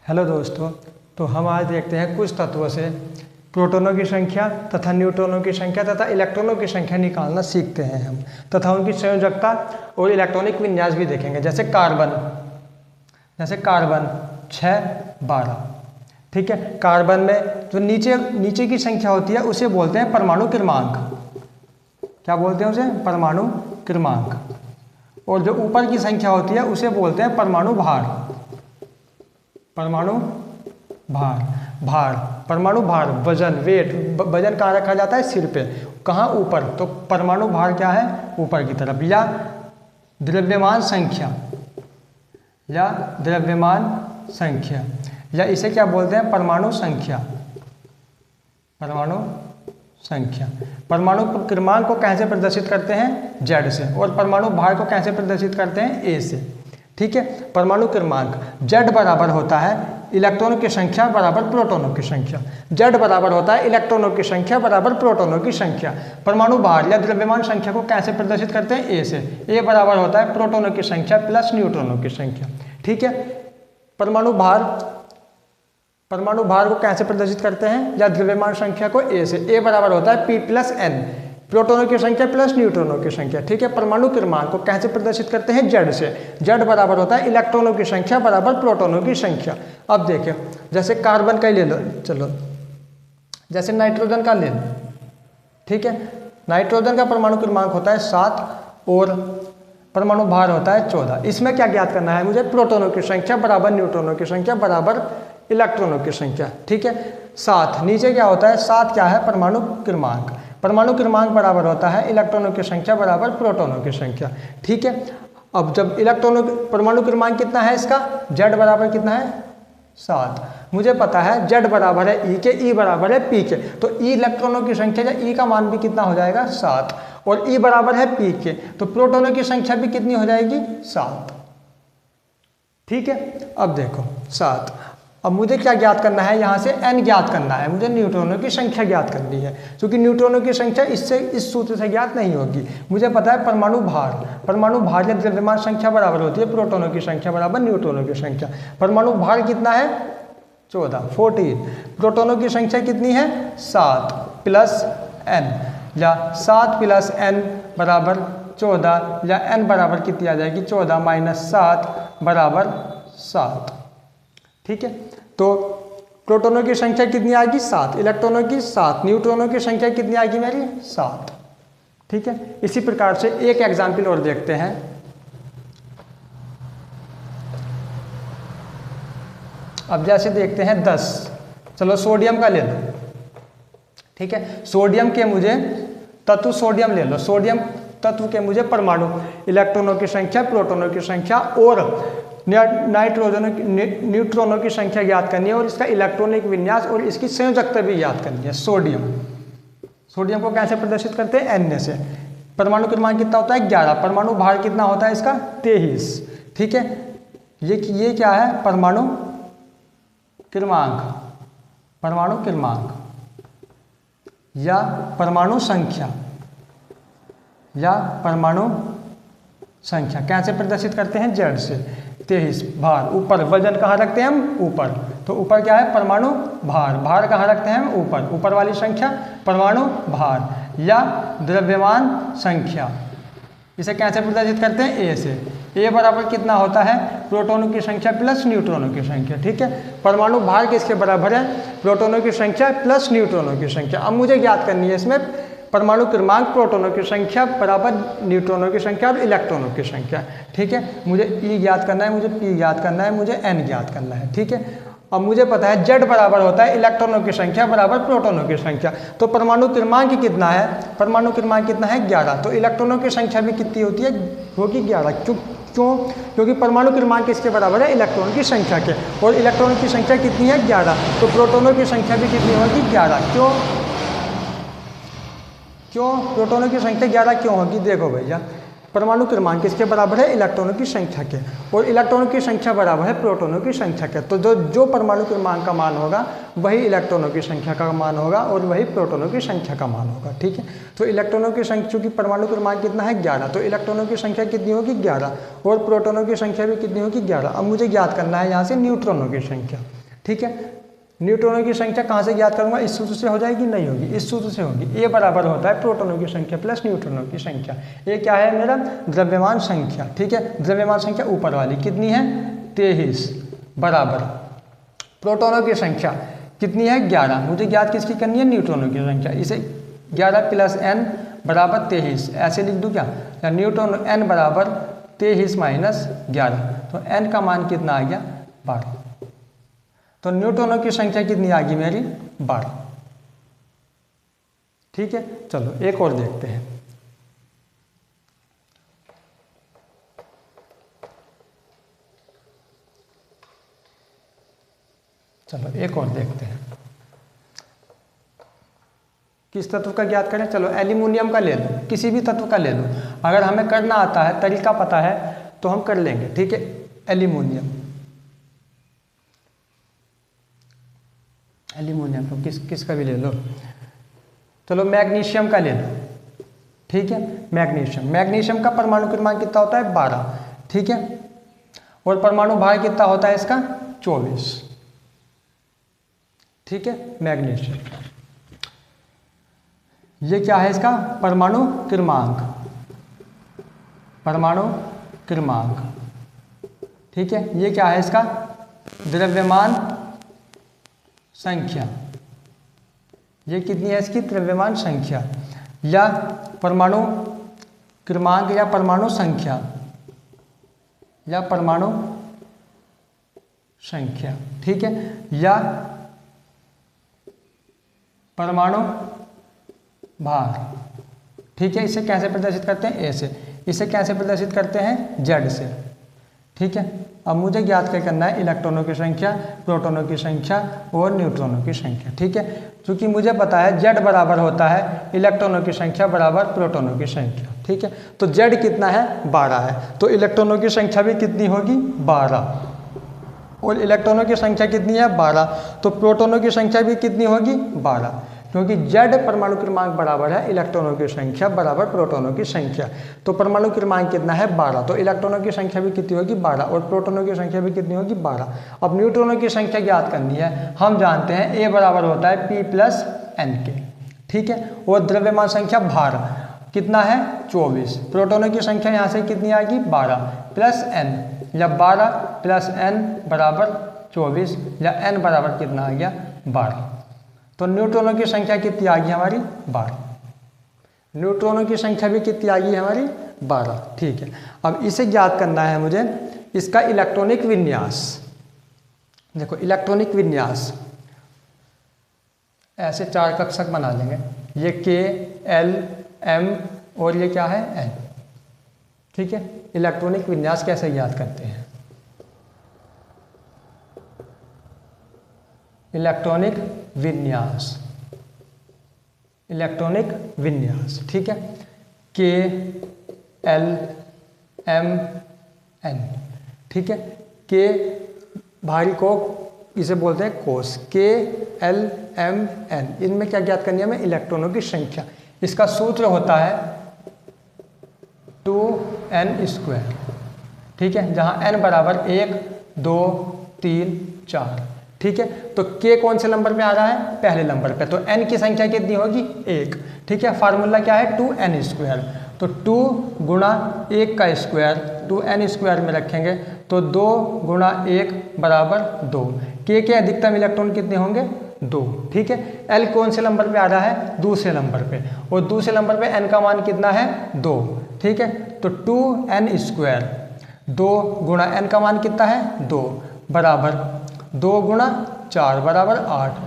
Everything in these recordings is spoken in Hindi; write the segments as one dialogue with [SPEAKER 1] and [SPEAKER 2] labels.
[SPEAKER 1] हेलो दोस्तों, तो हम आज देखते हैं कुछ तत्वों से प्रोटॉनों की संख्या तथा न्यूट्रॉनों की संख्या तथा इलेक्ट्रॉनों की संख्या निकालना सीखते हैं हम, तथा उनकी संयोजकता और इलेक्ट्रॉनिक विन्यास भी देखेंगे। जैसे कार्बन 612, ठीक है। कार्बन में जो नीचे की संख्या होती है उसे बोलते हैं परमाणु क्रमांक। क्या बोलते हैं उसे? परमाणु क्रमांक। और जो ऊपर की संख्या होती है उसे बोलते हैं परमाणु भार। परमाणु भार, वजन, वेट। वजन कहाँ रखा जाता है? सिर पे। कहाँ? ऊपर। तो परमाणु भार क्या है? ऊपर की तरफ। या द्रव्यमान संख्या, या इसे क्या बोलते हैं? परमाणु संख्या। परमाणु क्रमांक को कैसे प्रदर्शित करते हैं? Z से। और परमाणु भार को कैसे प्रदर्शित करते हैं? A से। ठीक है। परमाणु क्रमांक Z बराबर होता है इलेक्ट्रॉनों की संख्या बराबर प्रोटॉनों की संख्या। Z बराबर होता है इलेक्ट्रॉनों की संख्या बराबर प्रोटॉनों की संख्या। परमाणु भार या द्रव्यमान संख्या को कैसे प्रदर्शित करते हैं? A से। A बराबर होता है प्रोटॉनों की संख्या प्लस न्यूट्रॉनों की संख्या। ठीक है। परमाणु भार को कैसे प्रदर्शित करते हैं या द्रव्यमान संख्या को? A से। A बराबर होता है P प्लस N, प्रोटॉनों की संख्या प्लस न्यूट्रॉनों की संख्या। ठीक है। परमाणु क्रमांक को कैसे प्रदर्शित करते हैं? Z से। Z बराबर होता है इलेक्ट्रॉनों की संख्या बराबर प्रोटॉनों की संख्या। अब देखिए, जैसे कार्बन का ले लो, चलो, जैसे नाइट्रोजन का ले लो। ठीक है। नाइट्रोजन का परमाणु क्रमांक होता है 7 और परमाणु भार होता है 14। इसमें क्या ज्ञात करना है मुझे? प्रोटॉनों की संख्या बराबर न्यूट्रॉनों की संख्या बराबर इलेक्ट्रॉनों की संख्या। ठीक है। 7 नीचे क्या होता है? 7 क्या है? परमाणु क्रमांक। परमाणु क्रमांक बराबर होता है इलेक्ट्रॉनों की संख्या बराबर प्रोटॉनों की संख्या। ठीक है। अब जब परमाणु क्रमांक कितना है इसका? Z बराबर कितना है? 7। मुझे पता है Z बराबर है E के, E बराबर है P के, तो E इलेक्ट्रॉनों की संख्या या E का मान भी कितना हो जाएगा? 7। और E बराबर है P के, तो प्रोटॉनों की संख्या भी कितनी हो जाएगी? 7। ठीक है। अब देखो 7। अब मुझे क्या ज्ञात करना है? यहाँ से n ज्ञात करना है। मुझे न्यूट्रॉनों की संख्या ज्ञात करनी है, क्योंकि न्यूट्रॉनों की संख्या इस सूत्र से ज्ञात नहीं होगी। मुझे पता है परमाणु भार या द्रव्यमान संख्या बराबर होती है प्रोटॉनों की संख्या बराबर न्यूट्रॉनों की संख्या। परमाणु भार कितना है? 14। प्रोटॉनों की संख्या कितनी है? 7 प्लस n, या 7 प्लस n बराबर 14, या n बराबर कितनी आ जाएगी? 14 माइनस 7 बराबर 7। ठीक है। तो प्रोटॉनों की संख्या कितनी आएगी? 7, इलेक्ट्रॉनों की 7, न्यूट्रॉनों की संख्या कितनी आएगी मेरी? 7। ठीक है। इसी प्रकार से एक एग्जाम्पल और देखते हैं। अब जैसे देखते हैं 10, चलो सोडियम का ले लो। ठीक है। सोडियम के मुझे तत्व सोडियम ले लो। सोडियम तत्व के मुझे परमाणु, इलेक्ट्रॉनों की संख्या, प्रोटॉनों की संख्या और न्यूट्रॉनों की संख्या ज्ञात करनी है, और इसका इलेक्ट्रॉनिक विन्यास और इसकी संयोजकता भी ज्ञात करनी है। सोडियम को कैसे प्रदर्शित करते हैं? Na से। परमाणु क्रमांक कितना होता है? 11। परमाणु भार कितना होता है इसका? 23। ठीक है। ये क्या है? परमाणु क्रमांक या परमाणु संख्या कैसे प्रदर्शित करते हैं? Z से। 23। भार ऊपर, वजन कहाँ रखते हैं हम? ऊपर। तो ऊपर क्या है? परमाणु भार कहाँ रखते हैं हम? ऊपर वाली संख्या परमाणु भार या द्रव्यमान संख्या। इसे कैसे प्रदर्शित करते हैं? A से। A बराबर कितना होता है? प्रोटॉनों की संख्या प्लस न्यूट्रॉनों की संख्या। ठीक है। परमाणु भार किसके बराबर है? प्रोटॉनों की संख्या प्लस न्यूट्रॉनों की संख्या। अब मुझे ज्ञात करनी है इसमें परमाणु क्रमांक, प्रोटॉनों की संख्या बराबर न्यूट्रॉनों की संख्या और इलेक्ट्रॉनों की संख्या। ठीक है। मुझे E ज्ञात करना है, मुझे P ज्ञात करना है, मुझे N ज्ञात करना है। ठीक है। अब मुझे पता है Z बराबर होता है इलेक्ट्रॉनों की संख्या बराबर प्रोटॉनों की संख्या। तो परमाणु क्रमांक कितना है? परमाणु क्रमांक कितना है? 11। तो इलेक्ट्रॉनों की संख्या भी कितनी होती है? होगी 11। क्यों? क्योंकि परमाणु क्रमांक किसके बराबर है? इलेक्ट्रॉन की संख्या के, और इलेक्ट्रॉनों की संख्या कितनी है? 11। तो प्रोटॉनों की संख्या भी कितनी होगी? 11। क्यों प्रोटॉनों की संख्या 11 क्यों होगी? देखो भैया, परमाणु क्रमांक किसके बराबर है? इलेक्ट्रॉनों की संख्या के, और इलेक्ट्रॉनों की संख्या बराबर है प्रोटॉनों की संख्या के। तो जो परमाणु क्रमांक का मान होगा वही इलेक्ट्रॉनों की संख्या का मान होगा और वही प्रोटॉनों की संख्या का मान होगा। ठीक है, तो इलेक्ट्रॉनों की संख्या, चूंकि परमाणु क्रमांक कितना है 11, तो इलेक्ट्रॉनों की संख्या कितनी होगी 11, और प्रोटॉनों की संख्या भी कितनी होगी 11। अब मुझे ज्ञात करना है यहाँ से न्यूट्रॉनों की संख्या। ठीक है, न्यूट्रॉनों की संख्या कहाँ से ज्ञात करूंगा? इस सूत्र से हो जाएगी? नहीं होगी, इस सूत्र से होगी। ए बराबर होता है प्रोटॉनों की संख्या प्लस न्यूट्रॉनों की संख्या। ये क्या है मेरा? द्रव्यमान संख्या। ठीक है, द्रव्यमान संख्या ऊपर वाली कितनी है? 23 बराबर प्रोटॉनों की संख्या कितनी है? 11। मुझे ज्ञात किसकी करनी है? न्यूट्रॉनों की संख्या। इसे 11 प्लस n बराबर 23 ऐसे लिख दूँ क्या? या न्यूट्रॉन n बराबर 23 माइनस 11, तो n का मान कितना आ गया? 12। तो न्यूट्रॉनों की संख्या कितनी आ गई मेरी? 12। ठीक है, चलो एक और देखते हैं। चलो एक और देखते हैं, किस तत्व का ज्ञात करें? चलो एल्यूमिनियम का ले लो, किसी भी तत्व का ले लो, अगर हमें करना आता है, तरीका पता है तो हम कर लेंगे। ठीक है, एल्यूमिनियम को किसका भी ले लो। चलो मैग्नीशियम का ले लो। ठीक है, मैग्नीशियम का परमाणु क्रमांक कितना होता है? 12। ठीक है, और परमाणु भार कितना होता है इसका? 24। ठीक है, मैग्नीशियम, ये क्या है इसका? परमाणु क्रमांक। ठीक है, ये क्या है इसका? द्रव्यमान संख्या। ये कितनी है इसकी? द्रव्यमान संख्या, या परमाणु क्रमांक, या परमाणु संख्या, या परमाणु संख्या। ठीक है, या परमाणु भार। ठीक है, इसे कैसे प्रदर्शित करते हैं? ए से। इसे कैसे प्रदर्शित करते हैं? जेड से। ठीक है, अब मुझे ज्ञात क्या करना है? इलेक्ट्रॉनों की संख्या, प्रोटॉनों की संख्या और न्यूट्रॉनों की संख्या। ठीक है, क्योंकि मुझे पता है जेड बराबर होता है इलेक्ट्रॉनों की संख्या बराबर प्रोटॉनों की संख्या। ठीक है, तो जेड कितना है? 12 है, तो इलेक्ट्रॉनों की संख्या भी कितनी होगी? 12, और इलेक्ट्रॉनों की संख्या कितनी है? 12, तो प्रोटॉनों की संख्या भी कितनी होगी? 12, क्योंकि जेड परमाणु क्रमांक बराबर है इलेक्ट्रॉनों की संख्या बराबर प्रोटॉनों की संख्या। तो परमाणु क्रमांक कितना है? 12, तो इलेक्ट्रॉनों की संख्या भी कितनी होगी? 12, और प्रोटॉनों की संख्या भी कितनी होगी? 12। अब न्यूट्रॉनों की संख्या ज्ञात करनी है। हम जानते हैं ए बराबर होता है P प्लस n के। ठीक है, और द्रव्यमान संख्या भार कितना है? 24। प्रोटॉनों की संख्या यहाँ से कितनी आएगी? 12 प्लस n, या 12 प्लस n बराबर 24, या n बराबर कितना आ गया? 12। तो न्यूट्रॉनों की संख्या कितनी आ गई हमारी? 12। न्यूट्रॉनों की संख्या भी कितनी आ गई हमारी? 12। ठीक है, अब इसे ज्ञात करना है मुझे, इसका इलेक्ट्रॉनिक विन्यास। देखो इलेक्ट्रॉनिक विन्यास ऐसे 4 कक्षक बना लेंगे, ये K, L, M और ये क्या है? N। ठीक है, इलेक्ट्रॉनिक विन्यास कैसे ज्ञात करते हैं? इलेक्ट्रॉनिक विन्यास। ठीक है, K, L, M, N। ठीक है, K भारी को इसे बोलते हैं कोस, K, L, M, N। इनमें क्या ज्ञात करनी है हमें? इलेक्ट्रॉनों की संख्या। इसका सूत्र होता है 2n²। ठीक है, जहाँ n बराबर 1, 2, 3, 4। ठीक है, तो K कौन से नंबर पे आ रहा है? पहले नंबर पे, तो n की संख्या कितनी होगी? 1। ठीक है, फार्मूला क्या है? 2n²। तो 2 गुणा 1 का स्क्वायर 2n² में रखेंगे तो 2 गुणा 1 बराबर 2। K के अधिकतम इलेक्ट्रॉन कितने होंगे? 2। ठीक है, L कौन से नंबर पे आ रहा है? दूसरे नंबर पे, और दूसरे नंबर पे n का मान कितना है? 2। ठीक है, तो 2n², 2 गुणा n का मान कितना है? 2 बराबर 2 गुणा 4 बराबर 8।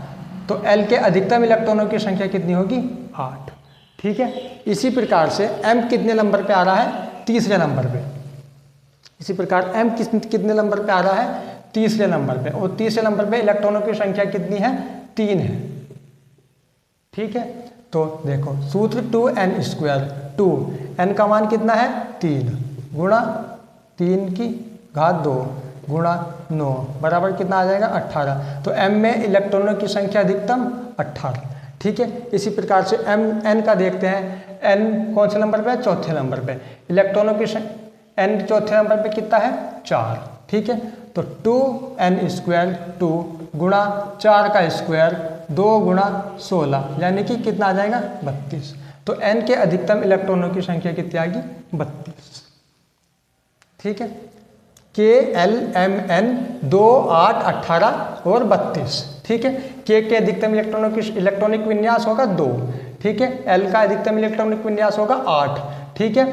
[SPEAKER 1] तो L के अधिकतम इलेक्ट्रॉनों की संख्या कितनी होगी? 8। ठीक है, इसी प्रकार से M कितने नंबर पे आ रहा है? तीसरे नंबर पे। इसी प्रकार M कितने नंबर पे आ रहा है? तीसरे नंबर पे, और तीसरे नंबर पे इलेक्ट्रॉनों की संख्या कितनी है? 3 है। ठीक है, तो देखो सूत्र 2n², 2 n का मान कितना है 3 गुणा 3 की घात 2 गुणा 9 बराबर कितना आ जाएगा 18। तो m में इलेक्ट्रॉनों की संख्या अधिकतम 18। ठीक है, इसी प्रकार से n का देखते हैं। n कौन से नंबर पे है? चौथे नंबर पे। इलेक्ट्रॉनों की n चौथे नंबर पे कितना है? 4। ठीक है, तो 2n² 2 गुणा 4 का स्क्वायर 2 गुणा 16 यानी कि कितना आ जाएगा 32। तो n के अधिकतम इलेक्ट्रॉनों की संख्या कितनी आएगी? 32। ठीक है, K L M N 2 8 18 और 32। ठीक है, K के अधिकतम इलेक्ट्रॉनों की इलेक्ट्रॉनिक विन्यास होगा 2। ठीक है, L का अधिकतम इलेक्ट्रॉनिक विन्यास होगा 8। ठीक है,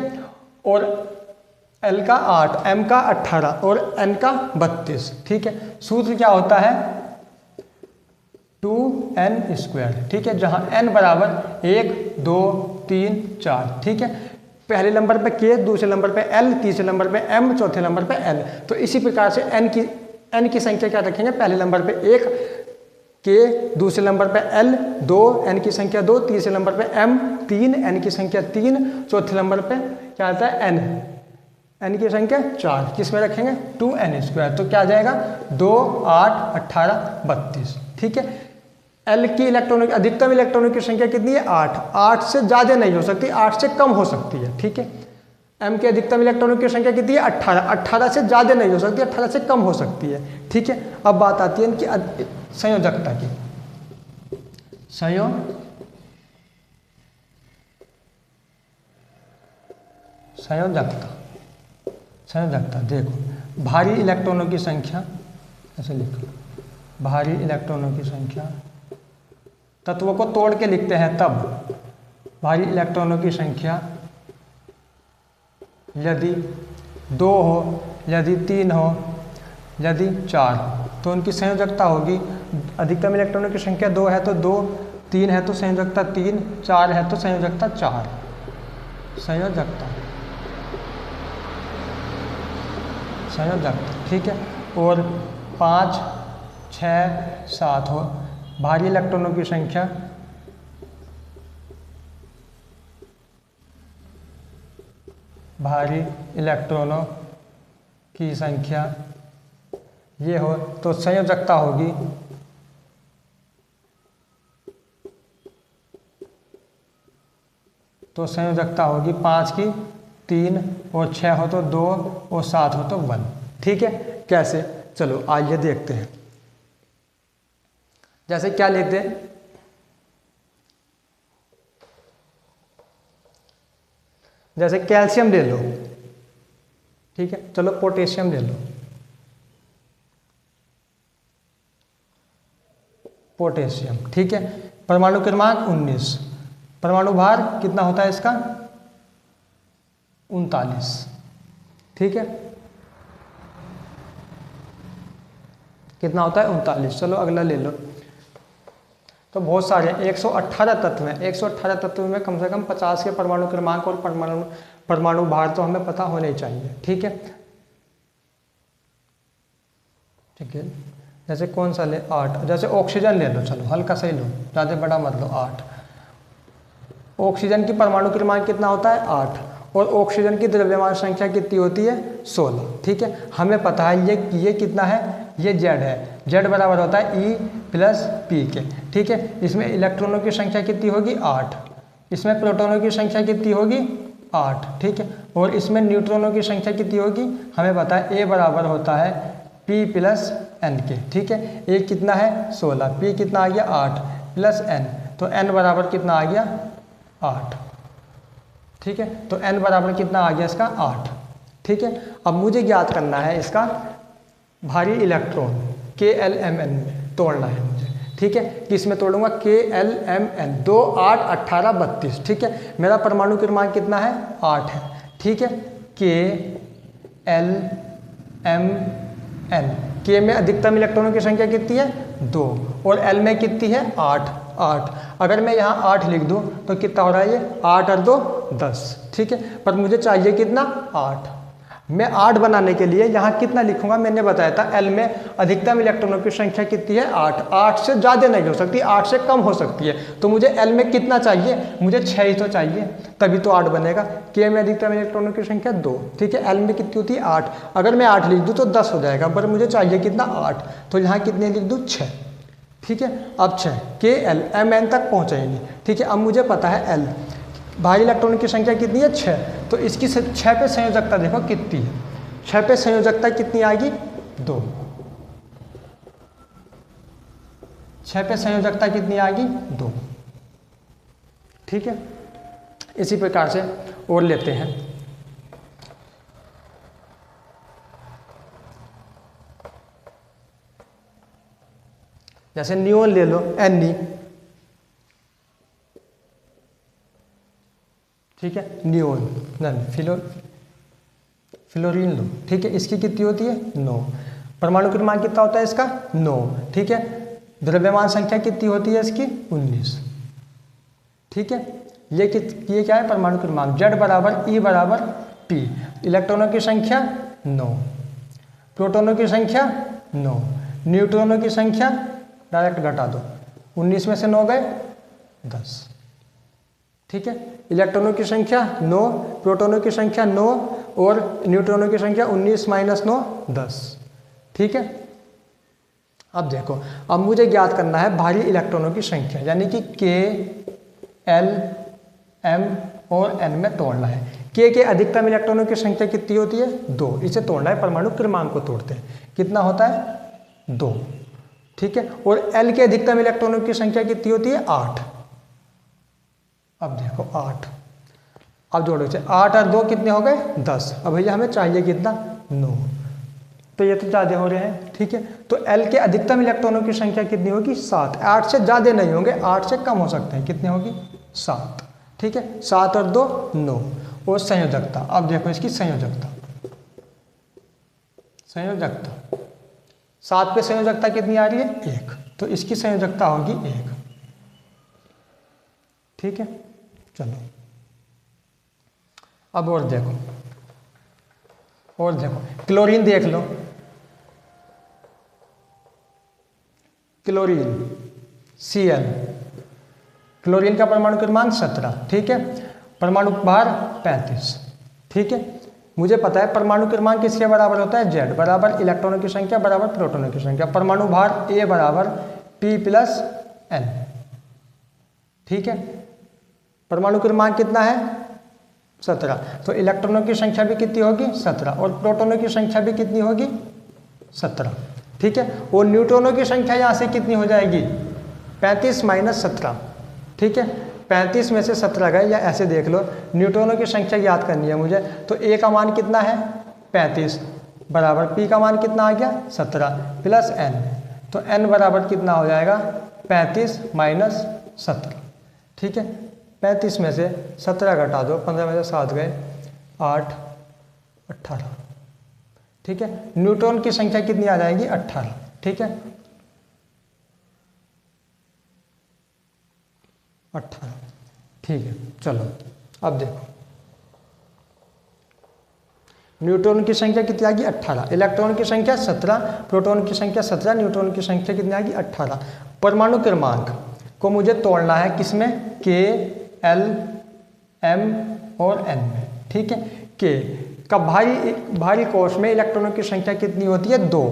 [SPEAKER 1] और L का 8, M का 18 और N का 32। ठीक है, सूत्र क्या होता है? 2n²। ठीक है, जहां n बराबर 1 2 3 4। ठीक है, पहले नंबर पे K, दूसरे नंबर पे L, तीसरे नंबर पे M, चौथे नंबर पे N। तो इसी प्रकार से n की संख्या क्या रखेंगे? पहले नंबर पे 1 K, दूसरे नंबर पे L 2, n की संख्या 2, तीसरे नंबर पे M 3, n की संख्या 3, चौथे नंबर पे क्या आता है? n की संख्या 4। किस में रखेंगे? 2n²। तो क्या आ जाएगा? 2 8 18 32। ठीक है, L की इलेक्ट्रॉनों की अधिकतम इलेक्ट्रॉनों की संख्या कितनी है? 8। 8 से ज़्यादा नहीं हो सकती, 8 से कम हो सकती है। ठीक है, M की अधिकतम इलेक्ट्रॉनों की संख्या कितनी है? 18। 18 से ज़्यादा नहीं हो सकती, 18 से कम हो सकती है। ठीक है, अब बात आती है इनकी संयोजकता की। संयोजकता देखो, भारी इलेक्ट्रॉनों की संख्या ऐसे लिखो, भारी इलेक्ट्रॉनों की संख्या, तत्वों को तोड़ के लिखते हैं तब भारी इलेक्ट्रॉनों की संख्या यदि 2 हो, यदि 3 हो, यदि 4 तो उनकी संयोजकता होगी। अधिकतम इलेक्ट्रॉनों की संख्या 2 है तो 2, 3 है तो संयोजकता 3, 4 है तो संयोजकता 4। संयोजकता ठीक है, और 5 6 7 हो भारी इलेक्ट्रॉनों की संख्या ये हो तो संयोजकता होगी तो संयोजकता होगी 5 की 3 और 6 हो तो 2 और 7 हो तो 1। ठीक है, कैसे? चलो आइए देखते हैं। जैसे क्या लेते हैं, जैसे कैल्शियम ले लो। ठीक है, चलो पोटेशियम ले लो। पोटेशियम ठीक है, परमाणु क्रमांक 19, परमाणु भार कितना होता है इसका? 39। ठीक है, कितना होता है? 39। चलो अगला ले लो। तो बहुत सारे 118 तत्व हैं। 118 तत्व में कम से कम 50 के परमाणु क्रमांक और परमाणु भार तो हमें पता होने चाहिए। ठीक है, ठीक है, जैसे कौन सा ले? 8। जैसे ऑक्सीजन ले लो, चलो हल्का सही लो, ज़्यादा बड़ा मत लो। 8 ऑक्सीजन की परमाणु क्रमांक कितना होता है? 8। और ऑक्सीजन की द्रव्यमान संख्या कितनी होती है? 16। ठीक है, हमें पता है ये कितना है? ये Z है। Z बराबर होता है E + P के। ठीक है, इसमें इलेक्ट्रॉनों की संख्या कितनी होगी? 8। इसमें प्रोटॉनों की संख्या कितनी होगी? 8। ठीक है, और इसमें न्यूट्रॉनों की संख्या कितनी होगी? हमें पता है A बराबर होता है P + N के। ठीक है, A कितना है? 16, P कितना आ गया? 8 + N, तो N बराबर कितना आ गया? 8। ठीक है, तो N बराबर कितना आ गया इसका? 8। ठीक है, अब मुझे ज्ञात करना है इसका भारी इलेक्ट्रॉन KLMN में तोड़ना है मुझे। ठीक है, किस में तोड़ूंगा? KLMN 2 8 18 32। ठीक है, मेरा परमाणु क्रमांक कितना है? 8 है। ठीक है, KLMN, K में अधिकतम इलेक्ट्रॉनों की संख्या कितनी है? 2, और L में कितनी है? 8। अगर मैं यहाँ 8 लिख दूँ तो कितना हो रहा है? ये 8 और 2 10। ठीक है, पर मुझे चाहिए कितना? 8। मैं 8 बनाने के लिए यहाँ कितना लिखूंगा, मैंने बताया था एल में अधिकतम इलेक्ट्रॉनों की संख्या कितनी है 8। 8 से ज़्यादा नहीं हो सकती, 8 से कम हो सकती है। तो मुझे एल में कितना चाहिए, मुझे 6 ही तो चाहिए, तभी तो 8 बनेगा। के में अधिकतम इलेक्ट्रॉनों की संख्या 2, ठीक है। एल में कितनी होती है 8, अगर मैं 8 लिख दूँ तो 10 हो जाएगा, पर मुझे चाहिए कितना 8, तो यहाँ कितने लिख दूँ 6, ठीक है। अब 6 के एल एम एन तक पहुँचाएंगे, ठीक है। अब मुझे पता है एल भारी इलेक्ट्रॉन की संख्या कितनी है 6, तो इसकी 6 पे संयोजकता देखो कितनी है, 6 पे संयोजकता कितनी आएगी 2, 6 पे संयोजकता कितनी आएगी 2, ठीक है। इसी प्रकार से और लेते हैं, जैसे नियोन ले लो Ni, ठीक है। नियोन फ्लोरीन लो, ठीक है। इसकी कितनी होती है 9, परमाणु क्रमांक कितना होता है इसका 9, ठीक है। द्रव्यमान संख्या कितनी होती है इसकी 19, ठीक है। ये क्या है परमाणु क्रमांक, Z बराबर E बराबर P, इलेक्ट्रॉनों की संख्या 9, प्रोटॉनों की संख्या 9, न्यूट्रॉनों की संख्या डायरेक्ट घटा दो, 19 में से 9 गए 10, ठीक है। इलेक्ट्रॉनों की संख्या 9, प्रोटॉनों की संख्या 9 और न्यूट्रॉनों की संख्या 19 माइनस 9 10, ठीक है। अब देखो, अब मुझे ज्ञात करना है भारी इलेक्ट्रॉनों की संख्या, यानी कि के एल एम और एन में तोड़ना है। के अधिकतम इलेक्ट्रॉनों की संख्या कितनी होती है 2, इसे तोड़ना है, परमाणु क्रमांक को तोड़ते हैं, कितना होता है 2, ठीक है। और एल के अधिकतम इलेक्ट्रॉनों की संख्या कितनी होती है 8। अब देखो 8, अब जोड़ो से 8 और 2 कितने हो गए 10। अब भैया हमें चाहिए कितना 9, तो ये तो ज़्यादा हो रहे हैं, ठीक है। तो एल के अधिकतम इलेक्ट्रॉनों की संख्या कितनी होगी 7, 8 से ज़्यादा नहीं होंगे, 8 से कम हो सकते हैं, कितनी होगी 7, ठीक है। 7 और 2 9। और संयोजकता, अब देखो इसकी संयोजकता 7 पे संयोजकता कितनी आ रही है 1, तो इसकी संयोजकता होगी 1, ठीक है। चलो अब और देखो, क्लोरीन देख लो, क्लोरीन Cl, क्लोरीन का परमाणु क्रमांक 17, ठीक है। परमाणु भार 35, ठीक है। मुझे पता है परमाणु क्रमांक किसके बराबर होता है Z बराबर इलेक्ट्रॉनों की संख्या बराबर प्रोटॉनों की संख्या, परमाणु भार A बराबर P प्लस N, ठीक है। परमाणु क्रमांक कितना है 17, तो इलेक्ट्रॉनों की संख्या भी कितनी होगी 17 और प्रोटॉनों की संख्या भी कितनी होगी 17, ठीक है। और न्यूट्रॉनों की संख्या यहाँ से कितनी हो जाएगी 35 माइनस 17, ठीक है। 35 में से 17 गए, या ऐसे देख लो, न्यूट्रॉनों की संख्या याद करनी है मुझे, तो A का मान कितना है 35 बराबर P का मान कितना आ गया 17 प्लस N, तो N बराबर कितना हो जाएगा 35 माइनस 17, ठीक है। 35 में से 17 घटा दो, 15 में से 7 गए 8 18, ठीक है। न्यूट्रॉन की संख्या कितनी आ जाएगी 18, ठीक है 18, ठीक है। चलो अब देखो, न्यूट्रॉन की संख्या कितनी आ गई 18, इलेक्ट्रॉन की संख्या 17, प्रोटॉन की संख्या 17, न्यूट्रॉन की संख्या कितनी आ गई 18। परमाणु क्रमांक को मुझे तोड़ना है किसमें के एल एम और एन में, ठीक है। के का भारी कोश में इलेक्ट्रॉनों की संख्या कितनी होती है 2,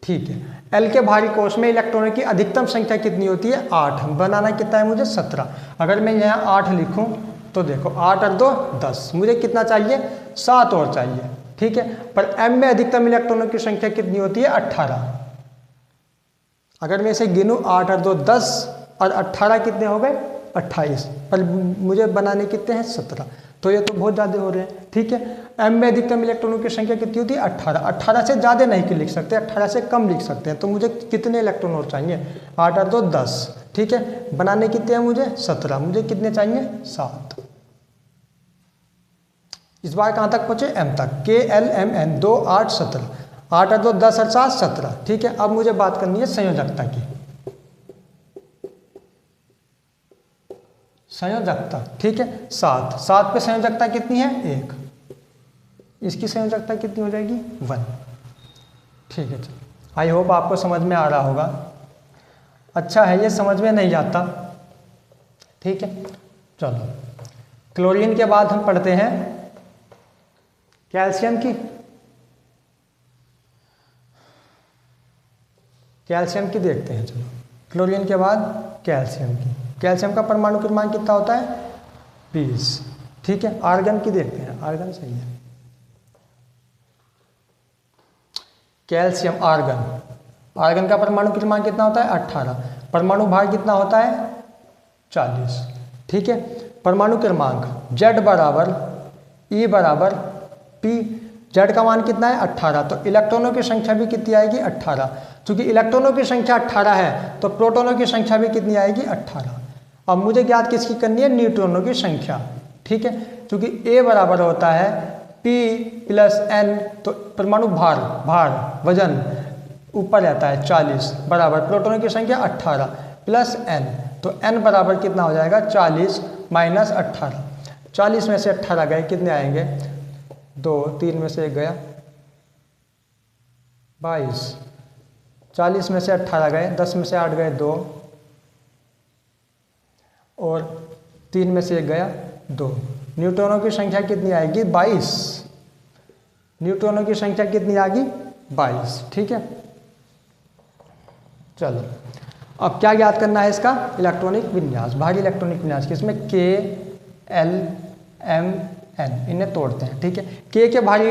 [SPEAKER 1] ठीक है। एल के भारी कोश में इलेक्ट्रॉनों की अधिकतम संख्या कितनी होती है 8, बनाना कितना है मुझे 17। अगर मैं यहाँ 8 लिखूँ तो देखो 8 और 2 10, मुझे कितना चाहिए 7 और चाहिए, ठीक है। पर एम में अधिकतम इलेक्ट्रॉनों की संख्या कितनी होती है 18। अगर मैं इसे गिनूँ 8 और 2 10 और 18 कितने हो गए 28, पर मुझे बनाने कितने हैं 17, तो ये तो बहुत ज़्यादा हो रहे हैं, ठीक है। एम में अधिकतम इलेक्ट्रॉनों की संख्या कितनी होती है 18, 18 से ज़्यादा नहीं लिख सकते, 18 से कम लिख सकते हैं, तो मुझे कितने इलेक्ट्रॉन और चाहिए 8 और 2 10, ठीक है। बनाने कितने हैं मुझे 17, मुझे कितने चाहिए 7। इस बार कहाँ तक पहुँचे एम तक, के एल एम एन 2 8 17, 8 और 2 10 और 7 17, ठीक है। अब मुझे बात करनी है संयोजकता की, संयोजकता, ठीक है। 7 पे संयोजकता कितनी है 1, इसकी संयोजकता कितनी हो जाएगी 1। ठीक है, चलो आई होप आपको समझ में आ रहा होगा। अच्छा है, ये समझ में नहीं आता। ठीक है, चलो क्लोरीन के बाद हम पढ़ते हैं कैल्शियम की। कैल्शियम की देखते हैं, चलो क्लोरीन के बाद कैल्शियम की। कैल्शियम का परमाणु क्रमांक कितना होता है 20। ठीक है, आर्गन की देखते हैं। आर्गन सही है, कैल्शियम आर्गन। आर्गन का परमाणु क्रमांक कितना होता है 18। परमाणु भार कितना होता है 40। ठीक है, परमाणु क्रमांक Z बराबर E बराबर P। Z का मान कितना है 18, तो इलेक्ट्रॉनों की संख्या भी कितनी आएगी 18। चूंकि इलेक्ट्रॉनों की संख्या 18 है तो प्रोटॉनों की संख्या भी कितनी आएगी 18। अब मुझे ज्ञात किसकी करनी है, न्यूट्रॉनों की संख्या। ठीक है, चूंकि A बराबर होता है P प्लस N, तो परमाणु भार वजन ऊपर रहता है 40 बराबर प्रोटॉनों की संख्या 18 प्लस N, तो N बराबर कितना हो जाएगा 40 माइनस 18। 40 में से 18 गए, कितने आएंगे 2, 3 में से 1 गया 22। 40 में से 18 गए, 10 में से 8 गए 2, और 3 में से 1 गया 2। न्यूट्रॉनों की संख्या कितनी आएगी 22। न्यूट्रॉनों की संख्या कितनी आ गई 22। ठीक है, चलो अब क्या याद करना है इसका, इलेक्ट्रॉनिक विन्यास, भारी इलेक्ट्रॉनिक विन्यास किसमें K L M N, इन्हें तोड़ते हैं। ठीक है, K के भारी